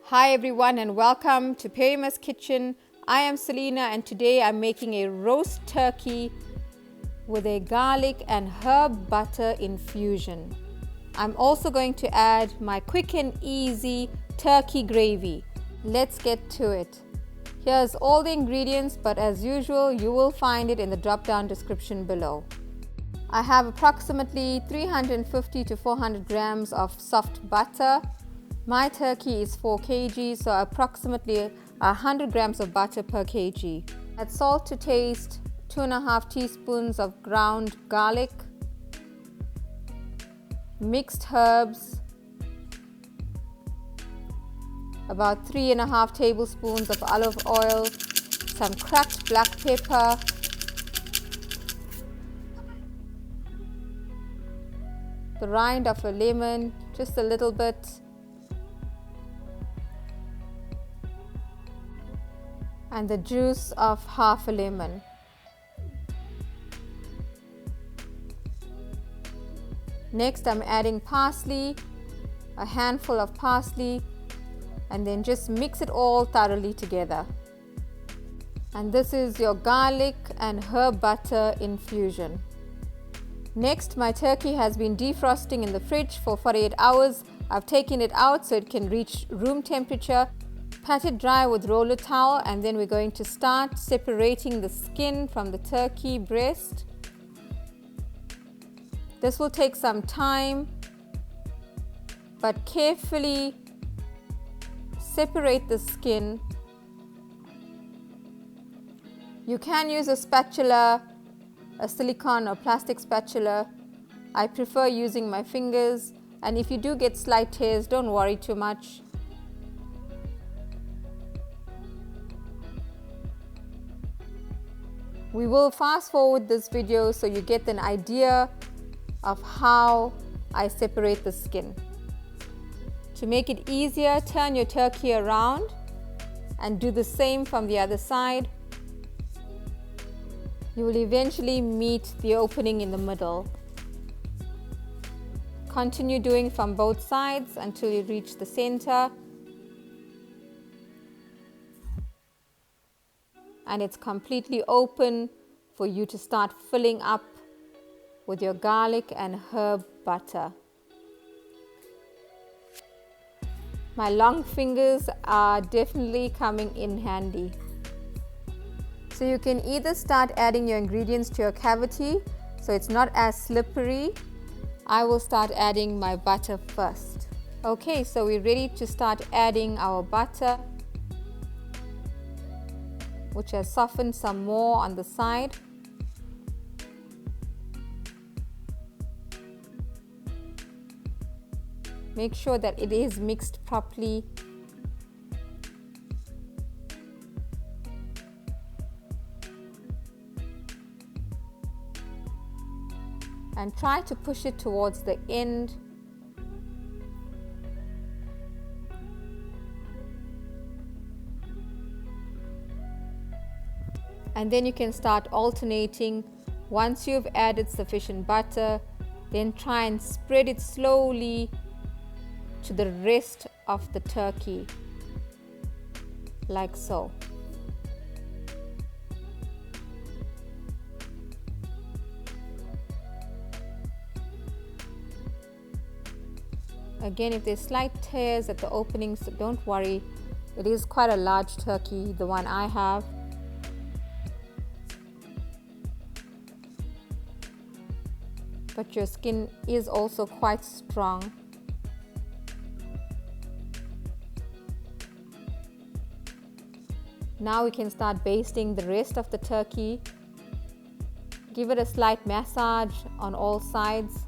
Hi everyone and welcome to Perimaskitchen. I am Selena and today I'm making a roast turkey with a garlic and herb butter infusion. I'm also going to add my quick and easy turkey gravy. Let's get to it. Here's all the ingredients, but as usual you will find it in the drop down description below. I have approximately 350 to 400 grams of soft butter. My turkey is 4 kg, so approximately 100 grams of butter per kg. Add salt to taste, 2.5 teaspoons of ground garlic, mixed herbs, about 3.5 tablespoons of olive oil, some cracked black pepper, the rind of a lemon, just a little bit, and the juice of half a lemon. Next I'm adding parsley, a handful of parsley, and then just mix it all thoroughly together. And this is your garlic and herb butter infusion. Next, my turkey has been defrosting in the fridge for 48 hours. I've taken it out so it can reach room temperature. Pat it dry with roller towel, and then we're going to start separating the skin from the turkey breast. This will take some time, but carefully separate the skin. You can use a spatula, a silicone or plastic spatula. I prefer using my fingers, and if you do get slight tears, don't worry too much. We will fast forward this video so you get an idea of how I separate the skin. To make it easier, turn your turkey around and do the same from the other side. You will eventually meet the opening in the middle. Continue doing from both sides until you reach the center. And it's completely open for you to start filling up with your garlic and herb butter. My long fingers are definitely coming in handy. So you can either start adding your ingredients to your cavity so it's not as slippery. I will start adding my butter first. Okay, so we're ready to start adding our butter, which has softened some more on the side. Make sure that it is mixed properly. And try to push it towards the end. And then you can start alternating. Once you've added sufficient butter, then try and spread it slowly to the rest of the turkey, like so. Again, if there's slight tears at the openings, don't worry. It is quite a large turkey, the one I have. But your skin is also quite strong. Now we can start basting the rest of the turkey. Give it a slight massage on all sides.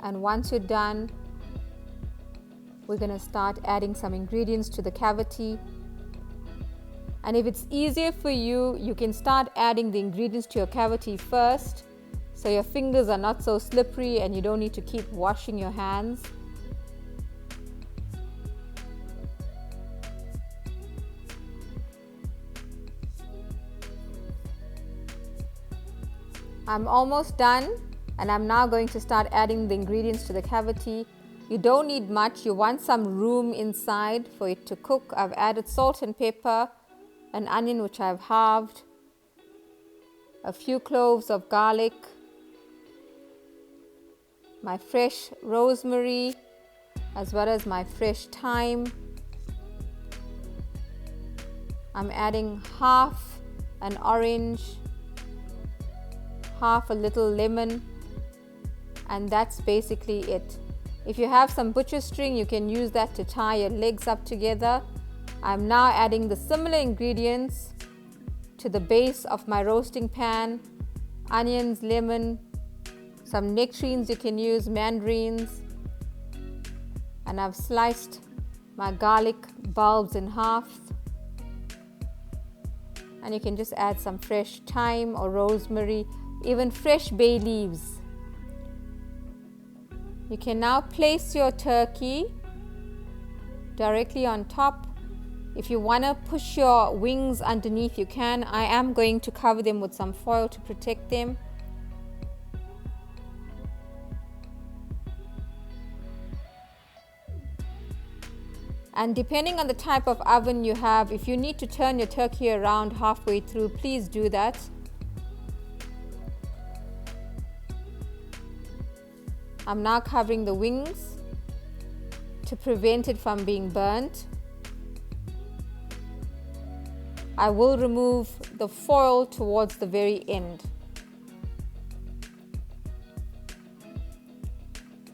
And once you're done, we're going to start adding some ingredients to the cavity. And if it's easier for you, you can start adding the ingredients to your cavity first, so your fingers are not so slippery and you don't need to keep washing your hands. I'm almost done, and I'm now going to start adding the ingredients to the cavity. You don't need much. You want some room inside for it to cook. I've added salt and pepper, an onion which I've halved, a few cloves of garlic, my fresh rosemary, as well as my fresh thyme. I'm adding half an orange, half a little lemon, and that's basically it. If you have some butcher string, you can use that to tie your legs up together. I'm now adding the similar ingredients to the base of my roasting pan: onions, lemon, some nectarines you can use, mandarins, and I've sliced my garlic bulbs in half. And you can just add some fresh thyme or rosemary, even fresh bay leaves. You can now place your turkey directly on top. If you want to push your wings underneath, you can. I am going to cover them with some foil to protect them. And depending on the type of oven you have, if you need to turn your turkey around halfway through, please do that. I'm now covering the wings to prevent it from being burnt. I will remove the foil towards the very end.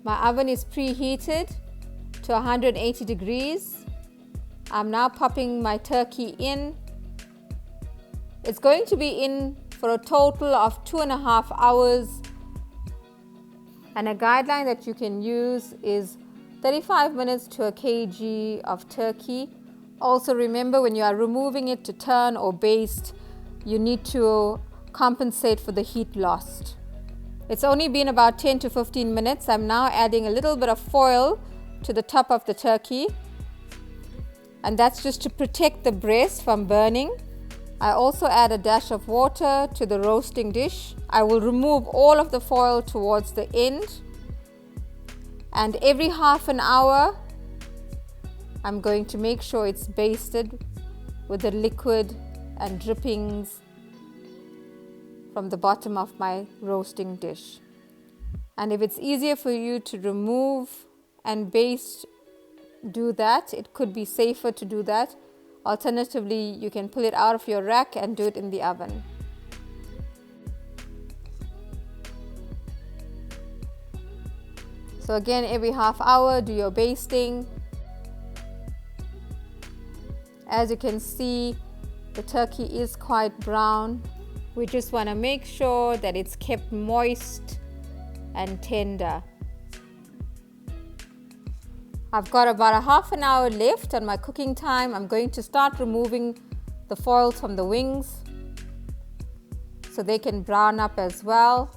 My oven is preheated to 180 degrees. I'm now popping my turkey in. It's going to be in for a total of 2.5 hours. And a guideline that you can use is 35 minutes to a kg of turkey. Also remember, when you are removing it to turn or baste, you need to compensate for the heat lost. It's only been about 10 to 15 minutes. I'm now adding a little bit of foil to the top of the turkey, and that's just to protect the breast from burning. I also add a dash of water to the roasting dish. I will remove all of the foil towards the end, and every half an hour I'm going to make sure it's basted with the liquid and drippings from the bottom of my roasting dish. And if it's easier for you to remove and baste, do that. It could be safer to do that. Alternatively, you can pull it out of your rack and do it in the oven. So again, every half hour do your basting. As you can see, the turkey is quite brown. We just want to make sure that it's kept moist and tender. I've got about a half an hour left on my cooking time. I'm going to start removing the foils from the wings so they can brown up as well.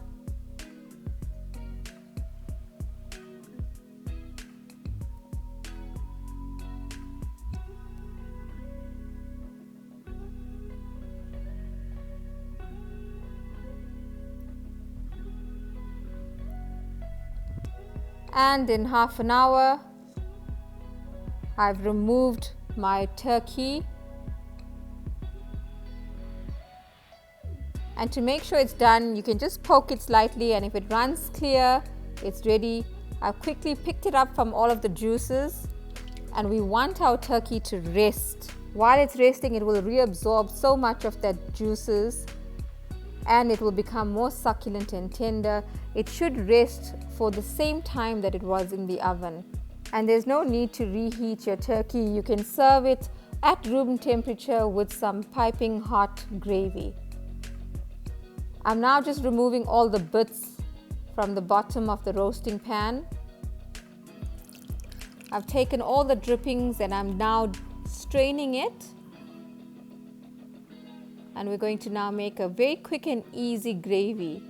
And in half an hour, I've removed my turkey. And to make sure it's done, you can just poke it slightly, and if it runs clear, it's ready. I've quickly picked it up from all of the juices, and we want our turkey to rest. While it's resting, it will reabsorb so much of that juices, and it will become more succulent and tender. It should rest for the same time that it was in the oven. And there's no need to reheat your turkey. You can serve it at room temperature with some piping hot gravy. I'm now just removing all the bits from the bottom of the roasting pan. I've taken all the drippings and I'm now straining it. And we're going to now make a very quick and easy gravy.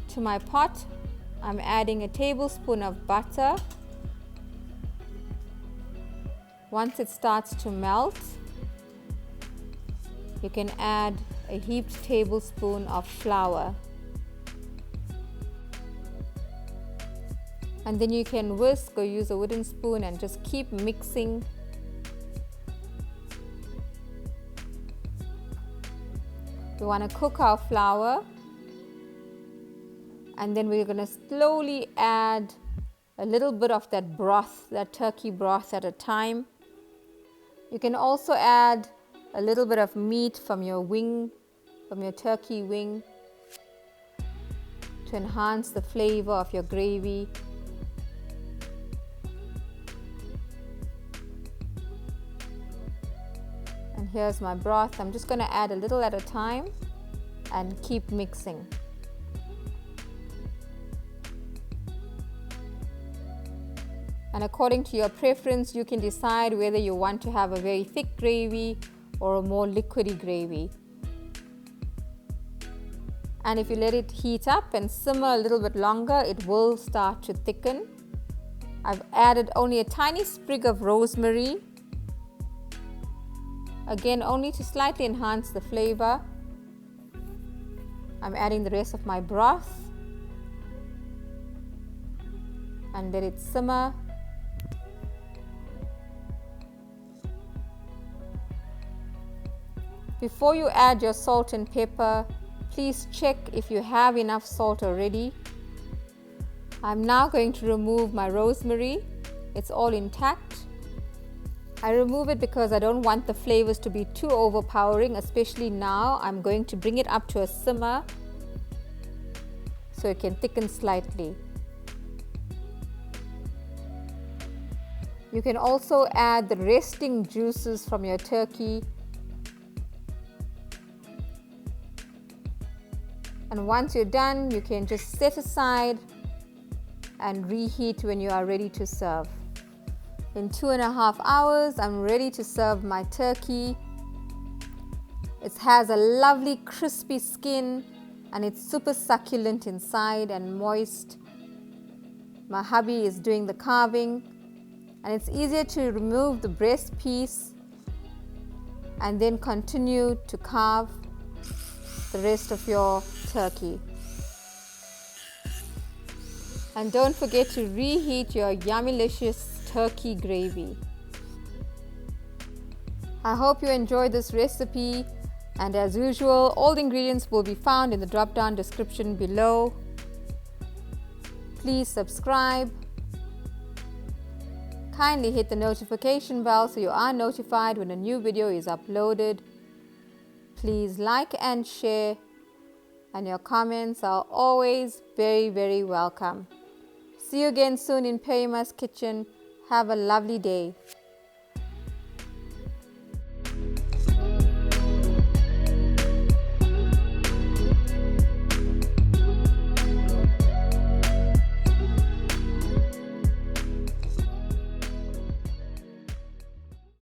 To my pot, I'm adding a tablespoon of butter. Once it starts to melt, you can add a heaped tablespoon of flour. And then you can whisk or use a wooden spoon and just keep mixing. We want to cook our flour, and then we're going to slowly add a little bit of that broth, that turkey broth at a time. You can also add a little bit of meat from your wing, from your turkey wing, to enhance the flavor of your gravy. And here's my broth. I'm just going to add a little at a time and keep mixing. And according to your preference, you can decide whether you want to have a very thick gravy or a more liquidy gravy. And if you let it heat up and simmer a little bit longer, it will start to thicken. I've added only a tiny sprig of rosemary, again only to slightly enhance the flavor. I'm adding the rest of my broth and let it simmer. Before you add your salt and pepper, please check if you have enough salt already. I'm now going to remove my rosemary. It's all intact. I remove it because I don't want the flavors to be too overpowering, especially now. I'm going to bring it up to a simmer so it can thicken slightly. You can also add the resting juices from your turkey. And once you're done, you can just set aside and reheat when you are ready to serve. In 2.5 hours, I'm ready to serve my turkey. It has a lovely crispy skin and it's super succulent inside and moist. My hubby is doing the carving, and it's easier to remove the breast piece and then continue to carve the rest of your turkey. And don't forget to reheat your yummylicious turkey gravy. I hope you enjoyed this recipe, and as usual, all the ingredients will be found in the drop-down description below. Please subscribe. Kindly hit the notification bell so you are notified when a new video is uploaded. Please like and share, and your comments are always very, very welcome. See you again soon in Perima's Kitchen. Have a lovely day.